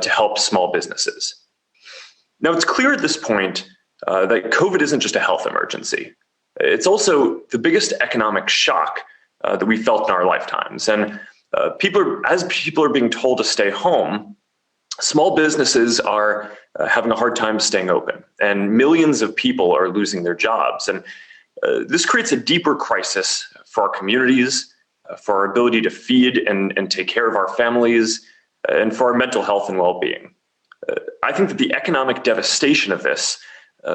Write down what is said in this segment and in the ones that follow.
to help small businesses. Now, it's clear at this point that COVID isn't just a health emergency. It's also the biggest economic shock that we felt in our lifetimes. And as people are being told to stay home, small businesses are having a hard time staying open, and millions of people are losing their jobs. And this creates a deeper crisis for our communities, for our ability to feed and take care of our families, and for our mental health and well-being. I think that the economic devastation of this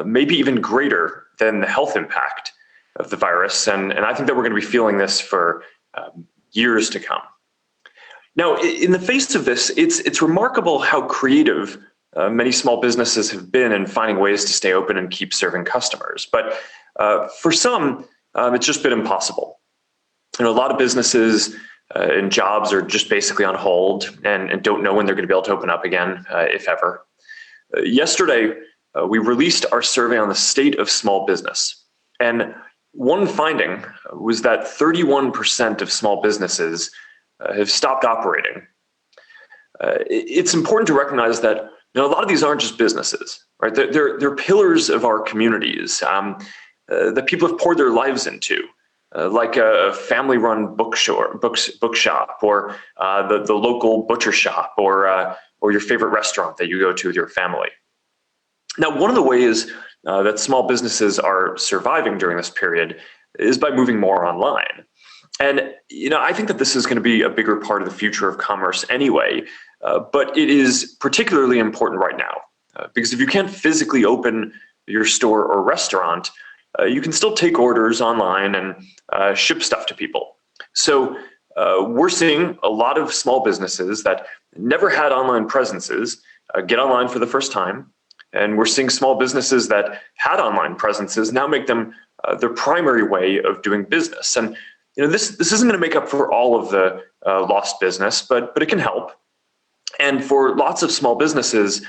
may be even greater than the health impact of the virus, and I think that we're going to be feeling this for years to come. Now, in the face of this, it's remarkable how creative many small businesses have been in finding ways to stay open and keep serving customers. But for some, it's just been impossible. A lot of businesses and jobs are just basically on hold and don't know when they're going to be able to open up again, if ever. Yesterday, we released our survey on the state of small business. And one finding was that 31% of small businesses have stopped operating. It's important to recognize that a lot of these aren't just businesses, right? They're pillars of our communities that people have poured their lives into, like a family-run bookshop, or the local butcher shop, or your favorite restaurant that you go to with your family. Now, one of the ways that small businesses are surviving during this period is by moving more online. And I think that this is going to be a bigger part of the future of commerce anyway, but it is particularly important right now, because if you can't physically open your store or restaurant, you can still take orders online and ship stuff to people. So we're seeing a lot of small businesses that never had online presences get online for the first time. And we're seeing small businesses that had online presences now make them their primary way of doing business. And this isn't going to make up for all of the lost business, but it can help. And for lots of small businesses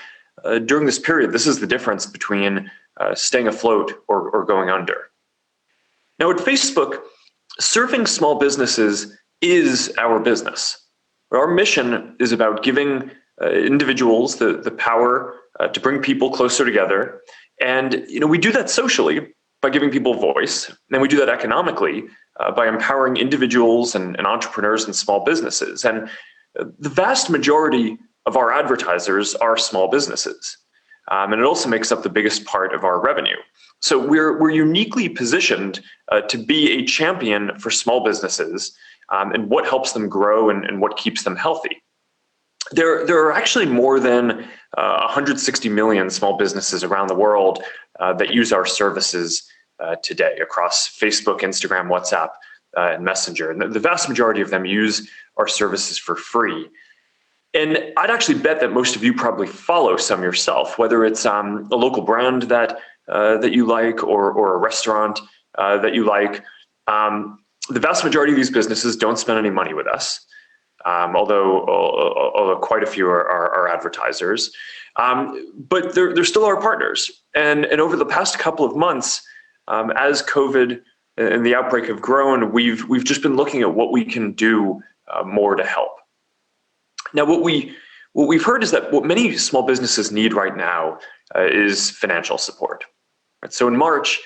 during this period, this is the difference between staying afloat or going under. Now at Facebook, serving small businesses is our business. Our mission is about giving individuals the power to bring people closer together. And we do that socially by giving people voice, and we do that economically by empowering individuals and entrepreneurs and small businesses. And the vast majority of our advertisers are small businesses. And it also makes up the biggest part of our revenue. So we're uniquely positioned to be a champion for small businesses and what helps them grow and what keeps them healthy. There are actually more than 160 million small businesses around the world that use our services today across Facebook, Instagram, WhatsApp, and Messenger. And the vast majority of them use our services for free. And I'd actually bet that most of you probably follow some yourself, whether it's a local brand that you like or a restaurant that you like. The vast majority of these businesses don't spend any money with us, although quite a few are advertisers. But they're still our partners. And over the past couple of months, as COVID and the outbreak have grown, we've just been looking at what we can do more to help. Now, what we've heard is that what many small businesses need right now is financial support. Right? So in March,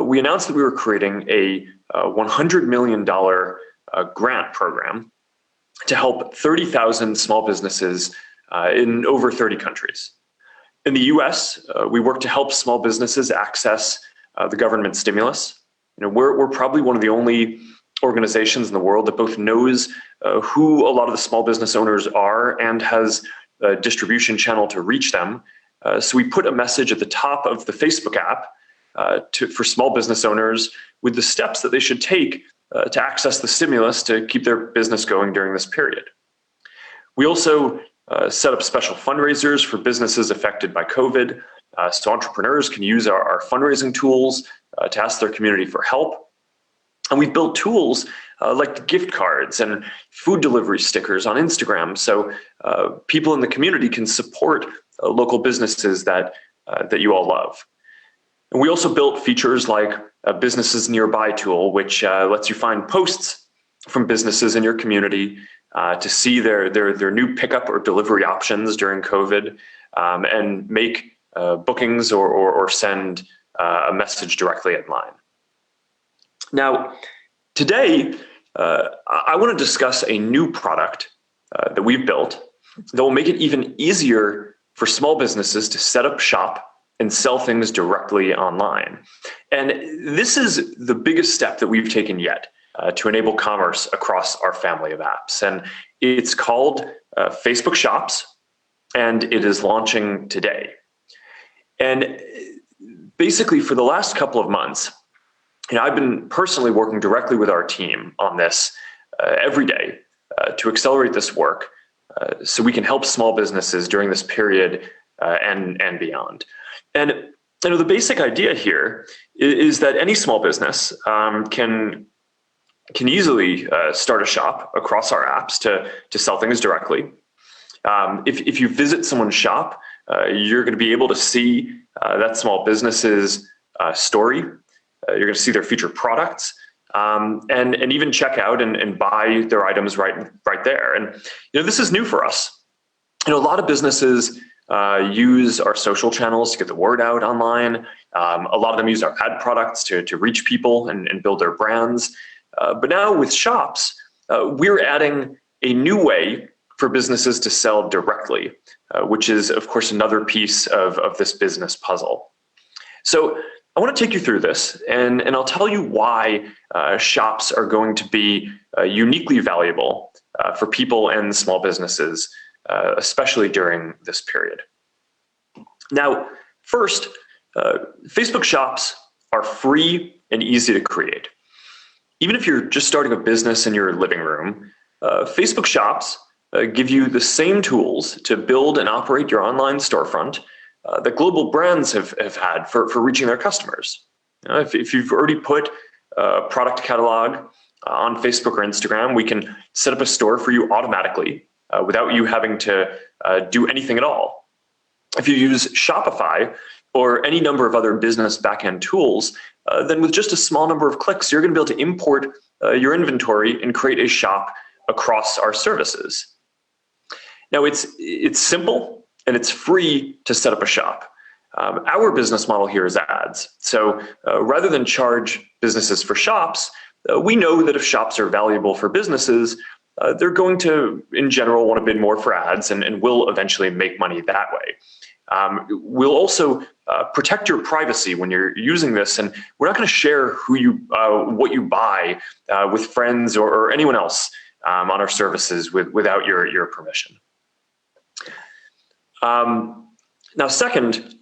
we announced that we were creating a $100 million grant program to help 30,000 small businesses in over 30 countries. In the US, we work to help small businesses access the government stimulus. We're probably one of the only organizations in the world that both knows who a lot of the small business owners are and has a distribution channel to reach them. So we put a message at the top of the Facebook app for small business owners with the steps that they should take to access the stimulus to keep their business going during this period. We also set up special fundraisers for businesses affected by COVID, so entrepreneurs can use our fundraising tools to ask their community for help. And we've built tools like gift cards and food delivery stickers on Instagram, so people in the community can support local businesses that you all love. And we also built features like a businesses nearby tool, which lets you find posts from businesses in your community to see their new pickup or delivery options during COVID, and make bookings or send a message directly online. Now, today, I want to discuss a new product that we've built that will make it even easier for small businesses to set up shop and sell things directly online. And this is the biggest step that we've taken yet to enable commerce across our family of apps. And it's called Facebook Shops, and it is launching today. And basically, for the last couple of months, I've been personally working directly with our team on this every day to accelerate this work so we can help small businesses during this period and beyond. And the basic idea here is that any small business can easily start a shop across our apps to sell things directly. If you visit someone's shop, you're going to be able to see that small business's story. You're going to see their featured products, and even check out and buy their items right there. And this is new for us. A lot of businesses use our social channels to get the word out online. A lot of them use our ad products to reach people and build their brands. But now with shops, we're adding a new way for businesses to sell directly, which is, of course, another piece of this business puzzle. So I want to take you through this, and I'll tell you why shops are going to be uniquely valuable for people and small businesses, especially during this period. Now, first, Facebook Shops are free and easy to create. Even if you're just starting a business in your living room, Facebook Shops give you the same tools to build and operate your online storefront that global brands have had for reaching their customers. If you've already put a product catalog on Facebook or Instagram, we can set up a store for you automatically without you having to do anything at all. If you use Shopify or any number of other business backend tools, then with just a small number of clicks, you're going to be able to import your inventory and create a shop across our services. Now, it's simple and it's free to set up a shop. Our business model here is ads. So rather than charge businesses for shops, we know that if shops are valuable for businesses, they're going to, in general, want to bid more for ads and will eventually make money that way. We'll also protect your privacy when you're using this, and we're not going to share what you buy with friends or anyone else on our services without your permission. Now, second,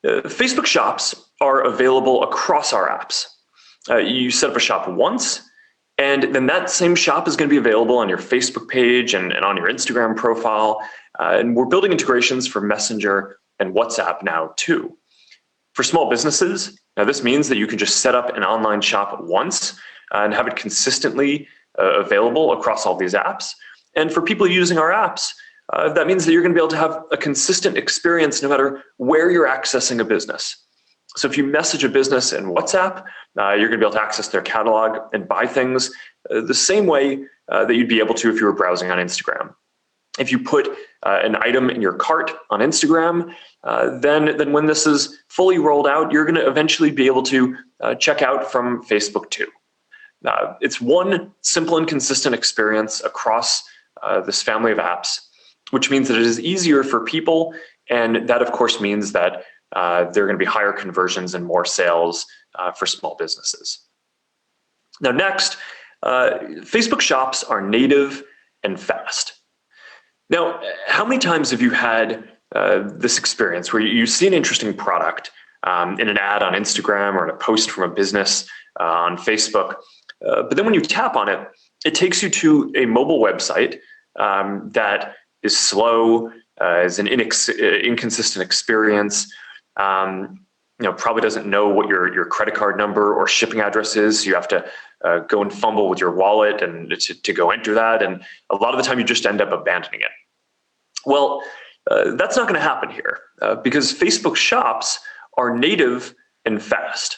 Facebook Shops are available across our apps. You set up a shop once, and then that same shop is going to be available on your Facebook page and on your Instagram profile. And we're building integrations for Messenger and WhatsApp now too. For small businesses, now this means that you can just set up an online shop once and have it consistently available across all these apps. And for people using our apps, that means that you're going to be able to have a consistent experience no matter where you're accessing a business. So if you message a business in WhatsApp, you're going to be able to access their catalog and buy things the same way that you'd be able to if you were browsing on Instagram. If you put an item in your cart on Instagram, then when this is fully rolled out, you're going to eventually be able to check out from Facebook too. It's one simple and consistent experience across this family of apps, which means that it is easier for people, and that of course means that there are going to be higher conversions and more sales for small businesses. Now next, Facebook Shops are native and fast. Now, how many times have you had this experience where you see an interesting product in an ad on Instagram or in a post from a business on Facebook, but then when you tap on it, it takes you to a mobile website that is slow, is an inconsistent experience, probably doesn't know what your credit card number or shipping address is. So you have to go and fumble with your wallet and to go enter that. And a lot of the time you just end up abandoning it. Well, that's not going to happen here because Facebook Shops are native and fast,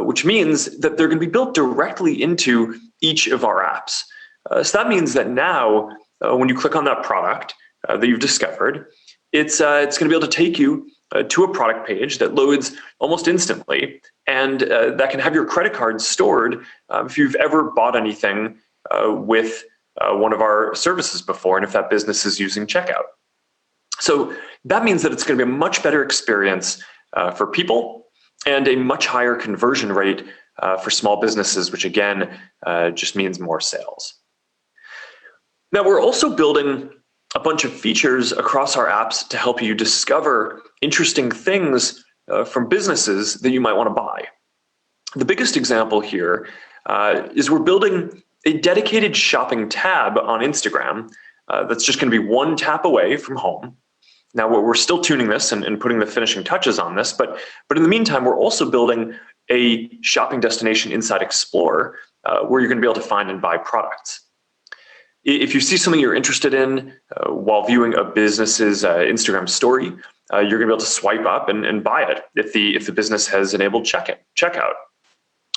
which means that they're going to be built directly into each of our apps. So that means that now, when you click on that product that you've discovered, it's going to be able to take you to a product page that loads almost instantly, and that can have your credit card stored if you've ever bought anything with one of our services before, and if that business is using checkout. So that means that it's going to be a much better experience for people and a much higher conversion rate for small businesses, which again just means more sales. Now, we're also building a bunch of features across our apps to help you discover interesting things from businesses that you might want to buy. The biggest example here is we're building a dedicated shopping tab on Instagram that's just going to be one tap away from home. Now, we're still tuning this and putting the finishing touches on this, but in the meantime, we're also building a shopping destination inside Explorer where you're going to be able to find and buy products. If you see something you're interested in while viewing a business's Instagram story, you're going to be able to swipe up and buy it if the business has enabled checkout.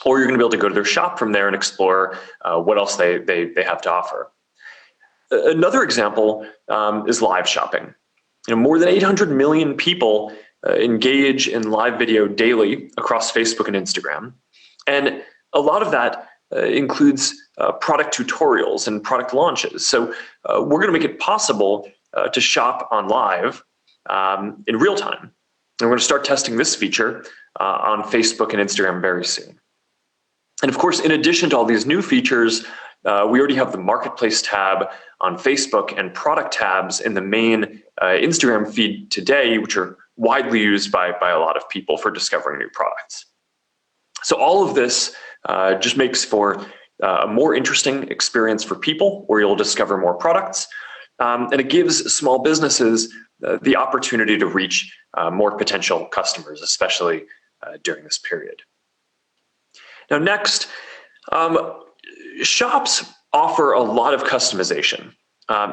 Or you're going to be able to go to their shop from there and explore what else they have to offer. Another example is live shopping. More than 800 million people engage in live video daily across Facebook and Instagram. And a lot of that includes product tutorials and product launches. So we're going to make it possible to shop on live in real time. And we're going to start testing this feature on Facebook and Instagram very soon. And of course, in addition to all these new features, we already have the Marketplace tab on Facebook and product tabs in the main Instagram feed today, which are widely used by a lot of people for discovering new products. So all of this just makes for a more interesting experience for people where you'll discover more products. And it gives small businesses the opportunity to reach more potential customers, especially during this period. Now, next, shops offer a lot of customization.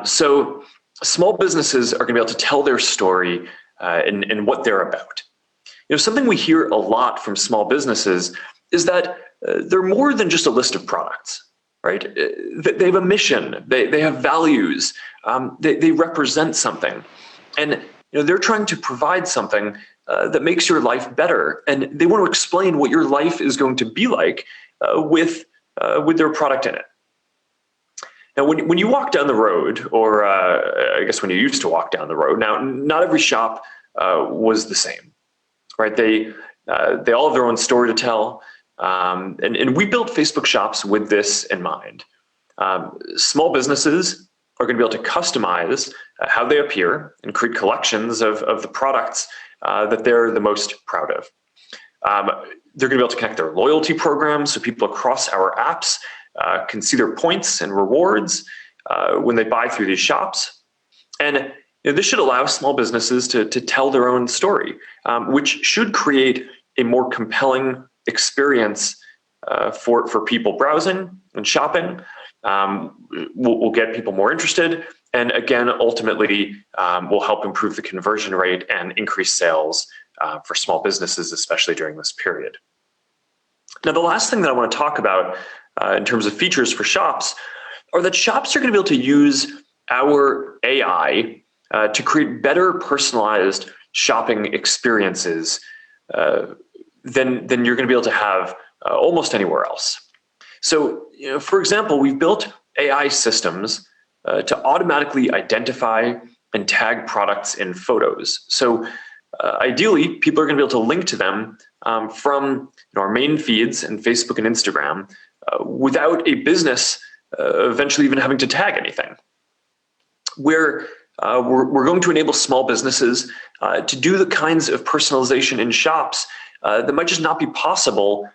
So small businesses are going to be able to tell their story and what they're about. Something we hear a lot from small businesses is that they're more than just a list of products, right? They have a mission, they have values, they represent something. And they're trying to provide something that makes your life better. And they want to explain what your life is going to be like with their product in it. Now, when you walk down the road, or I guess when you used to walk down the road, now not every shop was the same, right? They all have their own story to tell. And we built Facebook shops with this in mind. Small businesses are going to be able to customize how they appear and create collections of the products that they're the most proud of. They're going to be able to connect their loyalty programs so people across our apps can see their points and rewards when they buy through these shops. And this should allow small businesses to tell their own story, which should create a more compelling experience for people browsing and shopping. We'll get people more interested, and again, ultimately, will help improve the conversion rate and increase sales for small businesses, especially during this period. Now, the last thing that I want to talk about in terms of features for shops are that shops are going to be able to use our AI to create better personalized shopping experiences than you're going to be able to have almost anywhere else. So, for example, we've built AI systems to automatically identify and tag products in photos. So ideally, people are going to be able to link to them from our main feeds in Facebook and Instagram without a business eventually even having to tag anything. We're going to enable small businesses to do the kinds of personalization in shops that might just not be possible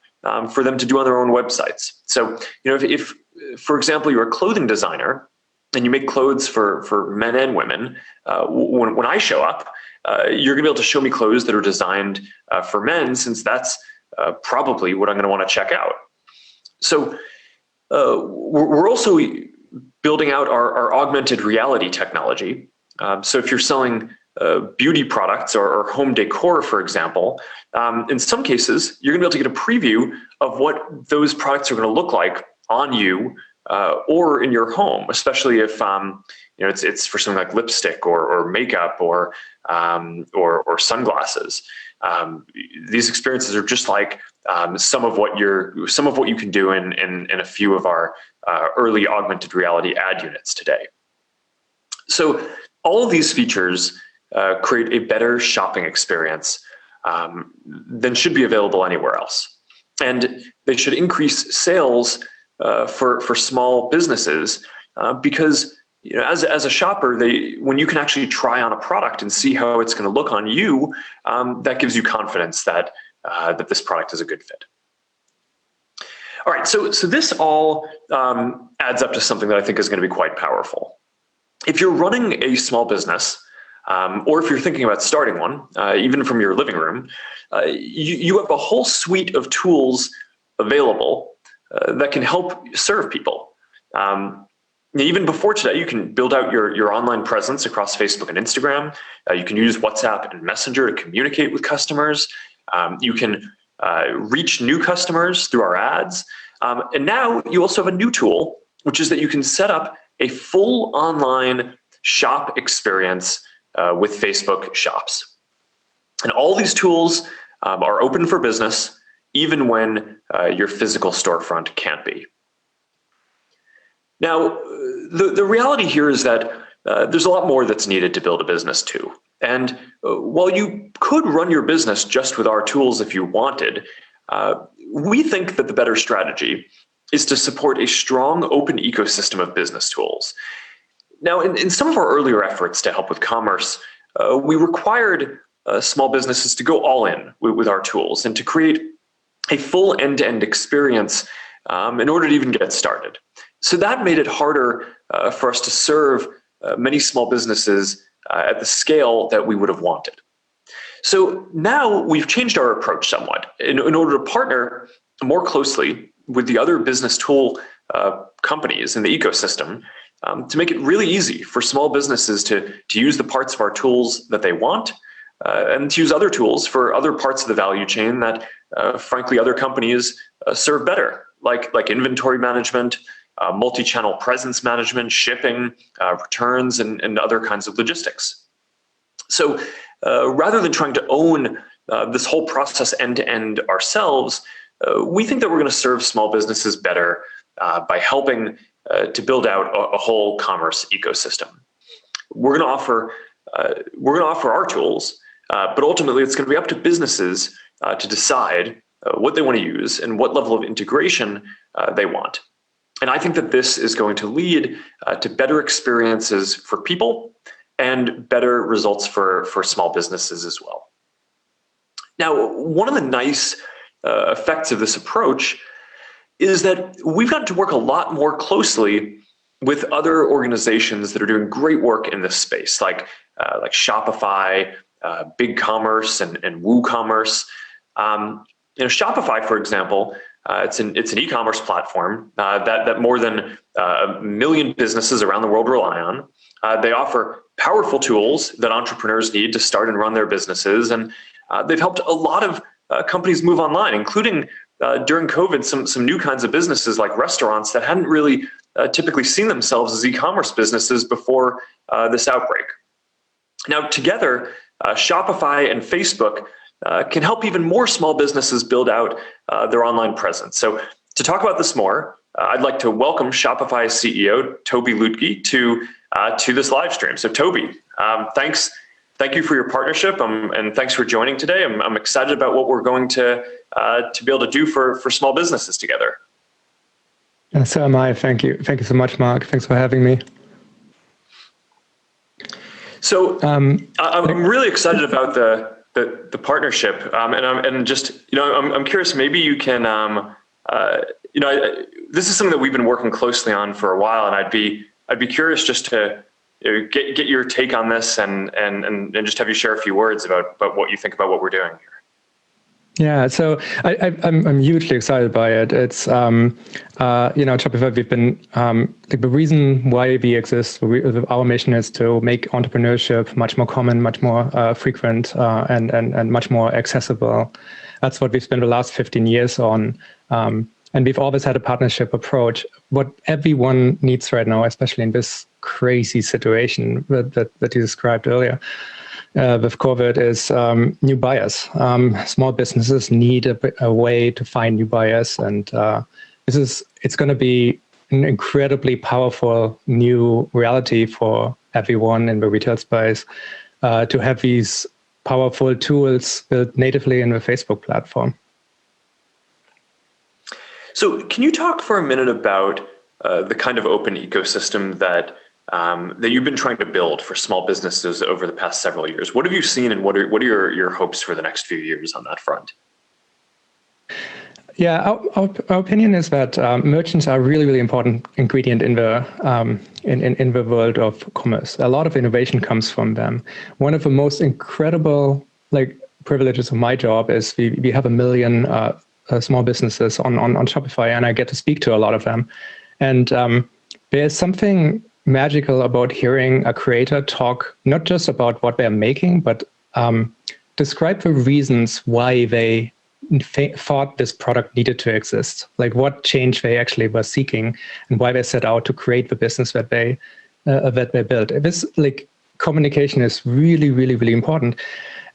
for them to do on their own websites. So, if for example, you're a clothing designer and you make clothes for men and women, when I show up, you're going to be able to show me clothes that are designed for men, since that's probably what I'm going to want to check out. So we're also building out our augmented reality technology. So if you're selling beauty products or home decor, for example, in some cases, you're going to be able to get a preview of what those products are going to look like on you or in your home, especially if it's for something like lipstick or makeup or sunglasses. These experiences are just like some of what you can do in a few of our early augmented reality ad units today. So all of these features create a better shopping experience than should be available anywhere else, and they should increase sales for small businesses because as a shopper, when you can actually try on a product and see how it's going to look on you, that gives you confidence that this product is a good fit. All right, so this all adds up to something that I think is going to be quite powerful. If you're running a small business, or if you're thinking about starting one, even from your living room, you have a whole suite of tools available that can help serve people. Even before today, you can build out your online presence across Facebook and Instagram. You can use WhatsApp and Messenger to communicate with customers. You can reach new customers through our ads. And now you also have a new tool, which is that you can set up a full online shop experience with Facebook Shops. And all these tools are open for business, even when your physical storefront can't be. Now, the reality here is that there's a lot more that's needed to build a business too. And while you could run your business just with our tools if you wanted, we think that the better strategy is to support a strong open ecosystem of business tools. Now, in some of our earlier efforts to help with commerce, we required small businesses to go all in with our tools and to create a full end-to-end experience in order to even get started. So that made it harder for us to serve many small businesses at the scale that we would have wanted. So now we've changed our approach somewhat in order to partner more closely with the other business tool companies in the ecosystem to make it really easy for small businesses to use the parts of our tools that they want and to use other tools for other parts of the value chain that, frankly, other companies serve better, like inventory management, multi-channel presence management, shipping, returns, and other kinds of logistics. So rather than trying to own this whole process end-to-end ourselves, we think that we're going to serve small businesses better by helping to build out a whole commerce ecosystem. We're going to offer our tools, but ultimately it's going to be up to businesses to decide what they want to use and what level of integration they want. And I think that this is going to lead to better experiences for people and better results for small businesses as well. Now, one of the nice effects of this approach is that we've got to work a lot more closely with other organizations that are doing great work in this space, like Shopify, BigCommerce, and WooCommerce. Shopify, for example, it's an e-commerce platform that more than 1 million businesses around the world rely on. They offer powerful tools that entrepreneurs need to start and run their businesses, and they've helped a lot of companies move online, including during COVID, some new kinds of businesses like restaurants that hadn't really typically seen themselves as e-commerce businesses before this outbreak. Now, together, Shopify and Facebook can help even more small businesses build out their online presence. So to talk about this more, I'd like to welcome Shopify CEO Toby Lutke to this live stream. So Toby, thank you for your partnership, and thanks for joining today. I'm excited about what we're going to be able to do for small businesses together. And so am I. Thank you. Thank you so much, Mark. Thanks for having me. So I'm really excited about the partnership, and I'm curious. Maybe you can, this is something that we've been working closely on for a while, and I'd be curious just to get your take on this and just have you share a few words about what you think about what we're doing here. Yeah, so I'm hugely excited by it. It's Shopify. We've been the reason why we exist. Our mission is to make entrepreneurship much more common, much more frequent, and much more accessible. That's what we've spent the last 15 years on. And we've always had a partnership approach. What everyone needs right now, especially in this crazy situation that you described earlier with COVID, is new buyers. Small businesses need a way to find new buyers. And it's going to be an incredibly powerful new reality for everyone in the retail space to have these powerful tools built natively in the Facebook platform. So can you talk for a minute about the kind of open ecosystem that you've been trying to build for small businesses over the past several years? What have you seen, and what are your hopes for the next few years on that front? Yeah, our opinion is that merchants are a really, really important ingredient in the world of commerce. A lot of innovation comes from them. One of the most incredible privileges of my job is we have 1 million small businesses on Shopify, and I get to speak to a lot of them. And there's something magical about hearing a creator talk not just about what they're making, but describe the reasons why they thought this product needed to exist, like what change they actually were seeking and why they set out to create the business that they built. This communication is really, really, really important.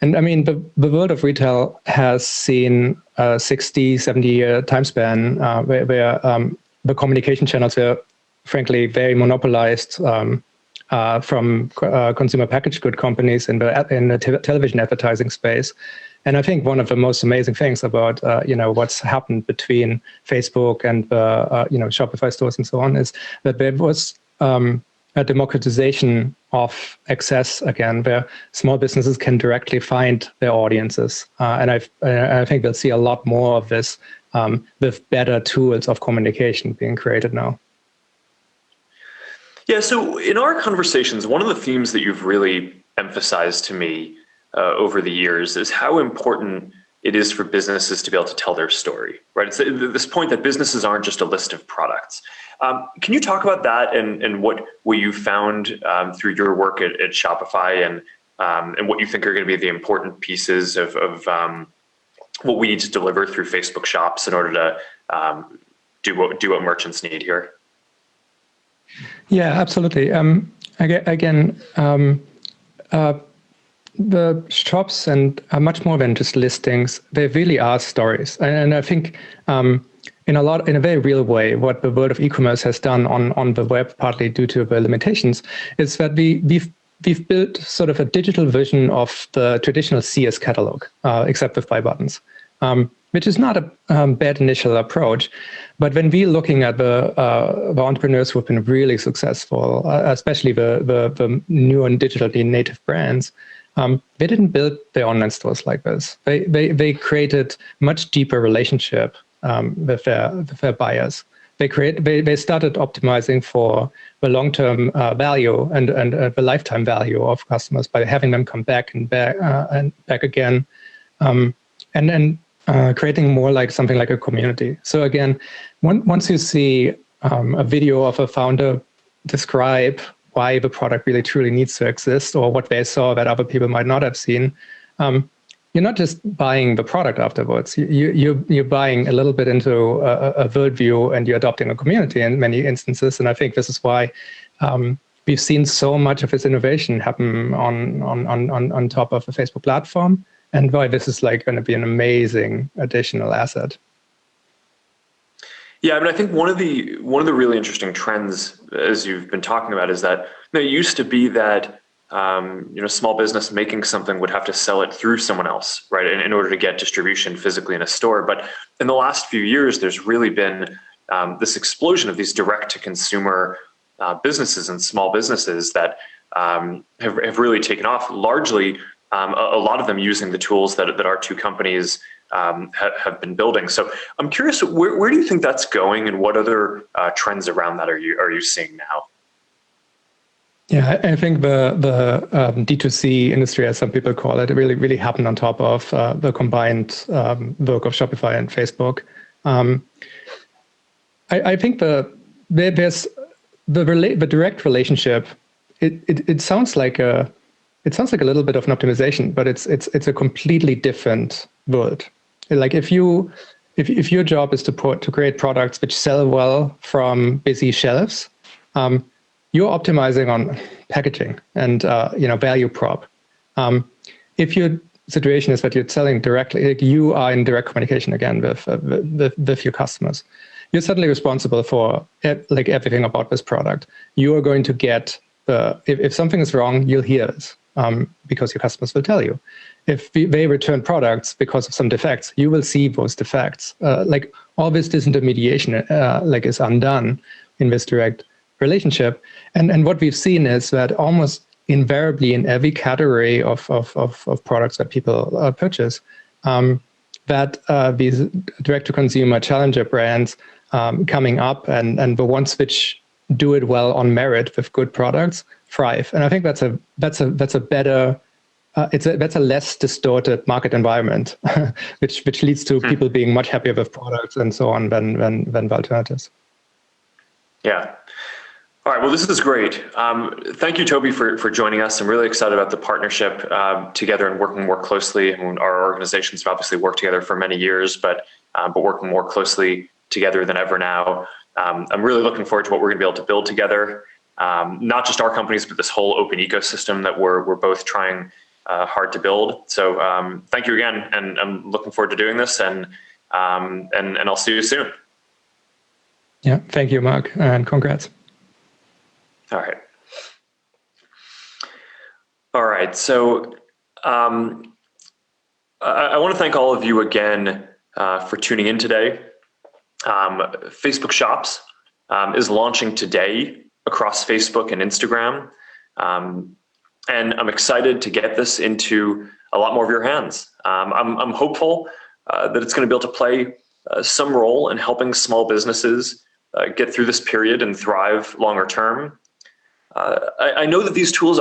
And I mean, the world of retail has seen a 60, 70-year time span where the communication channels were, frankly, very monopolized from consumer packaged good companies in the television advertising space. And I think one of the most amazing things about what's happened between Facebook and Shopify stores and so on is that there was a democratization of access again, where small businesses can directly find their audiences. And I think we'll see a lot more of this with better tools of communication being created now. Yeah, so in our conversations, one of the themes that you've really emphasized to me over the years is how important it is for businesses to be able to tell their story, right? It's this point that businesses aren't just a list of products. Can you talk about that and what you found through your work at Shopify and what you think are going to be the important pieces of what we need to deliver through Facebook Shops in order to do what merchants need here? Yeah, absolutely. The shops are much more than just listings. They really are stories. And I think in a very real way, what the world of e-commerce has done on the web, partly due to the limitations, is that we've built sort of a digital version of the traditional CS catalog, except with buy buttons, which is not a bad initial approach. But when we're looking at the entrepreneurs who have been really successful, especially the new and digitally native brands, they didn't build their online stores like this. They created much deeper relationship with their buyers. They started optimizing for the long-term value and the lifetime value of customers by having them come back and back again, and creating more like something like a community. So again, once you see a video of a founder describe why the product really truly needs to exist or what they saw that other people might not have seen, you're not just buying the product afterwards. You're buying a little bit into a worldview, and you're adopting a community in many instances. And I think this is why we've seen so much of this innovation happen on top of the Facebook platform, and why this is going to be an amazing additional asset. Yeah, I mean, I think one of the really interesting trends, as you've been talking about, is that it used to be that small business making something would have to sell it through someone else, right, in order to get distribution physically in a store. But in the last few years, there's really been this explosion of these direct-to-consumer businesses and small businesses that have really taken off. Largely, a lot of them using the tools that our two companies have been building. So I'm curious, where do you think that's going, and what other trends around that are you seeing now? Yeah, I think the D2C industry, as some people call it, really happened on top of the combined work of Shopify and Facebook. I think there's the direct relationship. It sounds like a little bit of an optimization, but it's a completely different world. Like if you if your job is to create products which sell well from busy shelves, you're optimizing on packaging and value prop. If your situation is that you're selling directly, like you are in direct communication again with your customers, you're suddenly responsible for like everything about this product. You are going to get if something is wrong, you'll hear it because your customers will tell you. If they return products because of some defects, you will see those defects. Like all this disintermediation is undone in this direct relationship. And what we've seen is that almost invariably in every category of products that people purchase, that these direct-to-consumer challenger brands coming up and the ones which do it well on merit with good products thrive. And I think that's a better that's a less distorted market environment, which leads to people being much happier with products and so on than the alternatives. Yeah. All right. Well, this is great. Thank you, Toby, for joining us. I'm really excited about the partnership together and working more closely. I mean, our organizations have obviously worked together for many years, but working more closely together than ever now. I'm really looking forward to what we're going to be able to build together. Not just our companies, but this whole open ecosystem that we're both trying hard to build. So thank you again, and I'm looking forward to doing this. And I'll see you soon. Yeah. Thank you, Mark, and congrats. All right. All right. So I want to thank all of you again for tuning in today. Facebook Shops is launching today across Facebook and Instagram. And I'm excited to get this into a lot more of your hands. I'm hopeful that it's going to be able to play some role in helping small businesses get through this period and thrive longer term. I know that these tools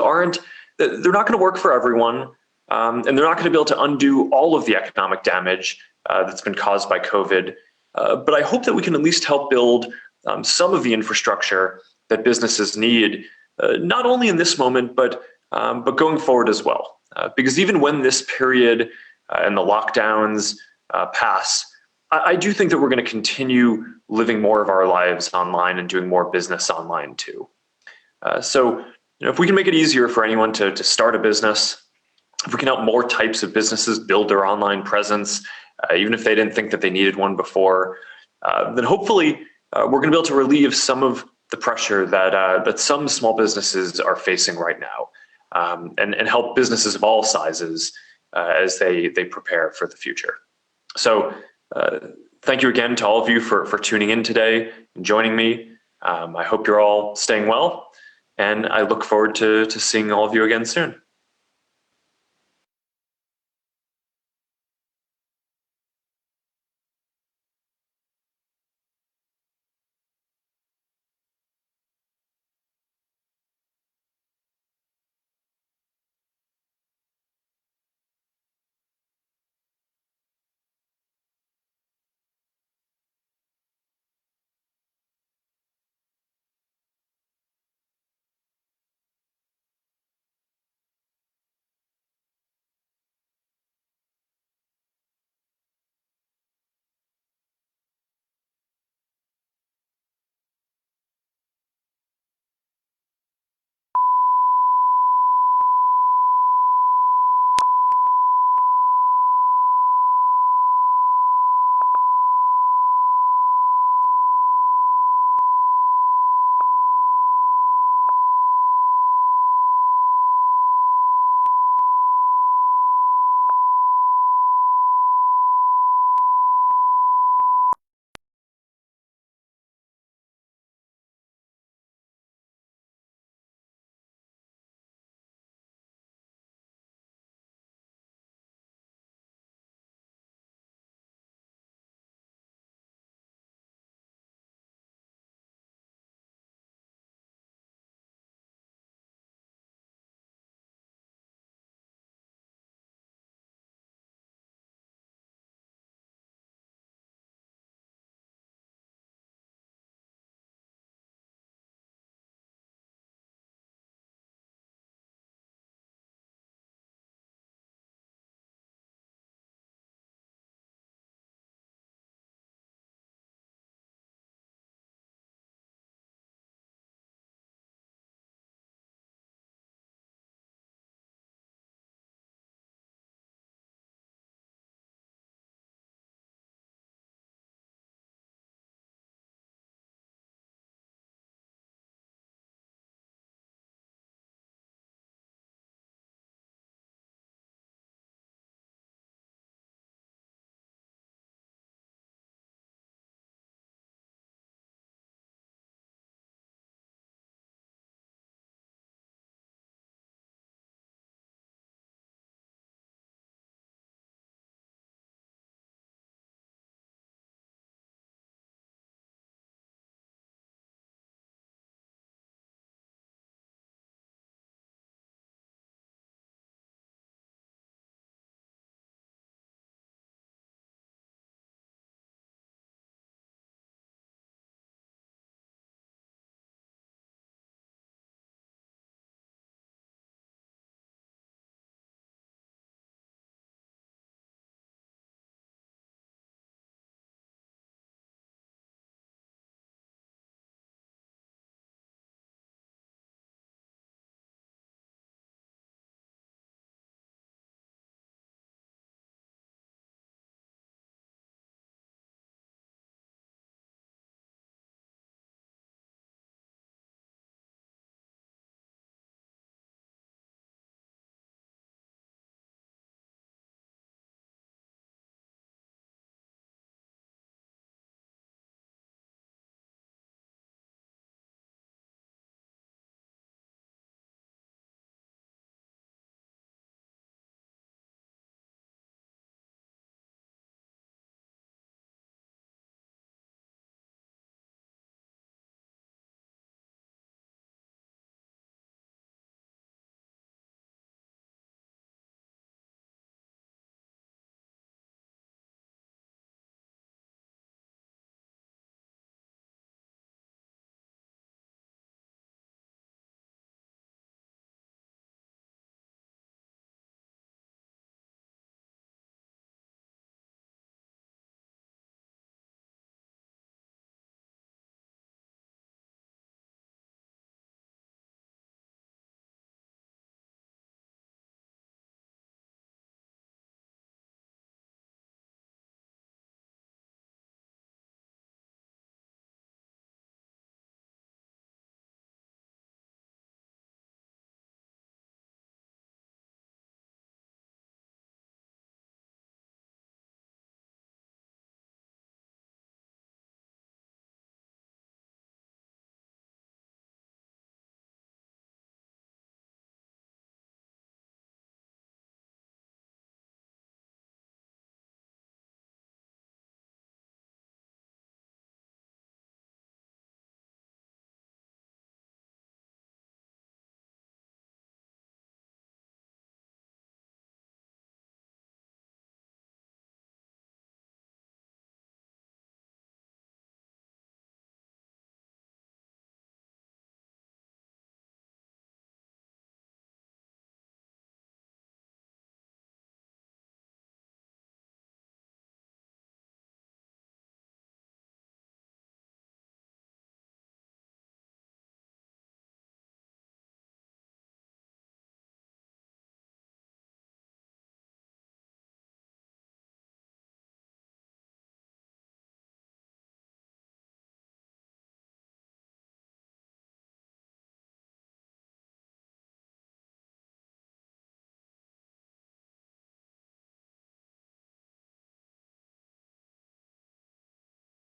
they're not going to work for everyone, and they're not going to be able to undo all of the economic damage that's been caused by COVID. But I hope that we can at least help build some of the infrastructure that businesses need, not only in this moment, but going forward as well. Because even when this period and the lockdowns pass, I do think that we're going to continue living more of our lives online and doing more business online too. So if we can make it easier for anyone to start a business, if we can help more types of businesses build their online presence, even if they didn't think that they needed one before, then hopefully we're going to be able to relieve some of the pressure that some small businesses are facing right now, and help businesses of all sizes as they prepare for the future. So thank you again to all of you for tuning in today and joining me. I hope you're all staying well, and I look forward to seeing all of you again soon.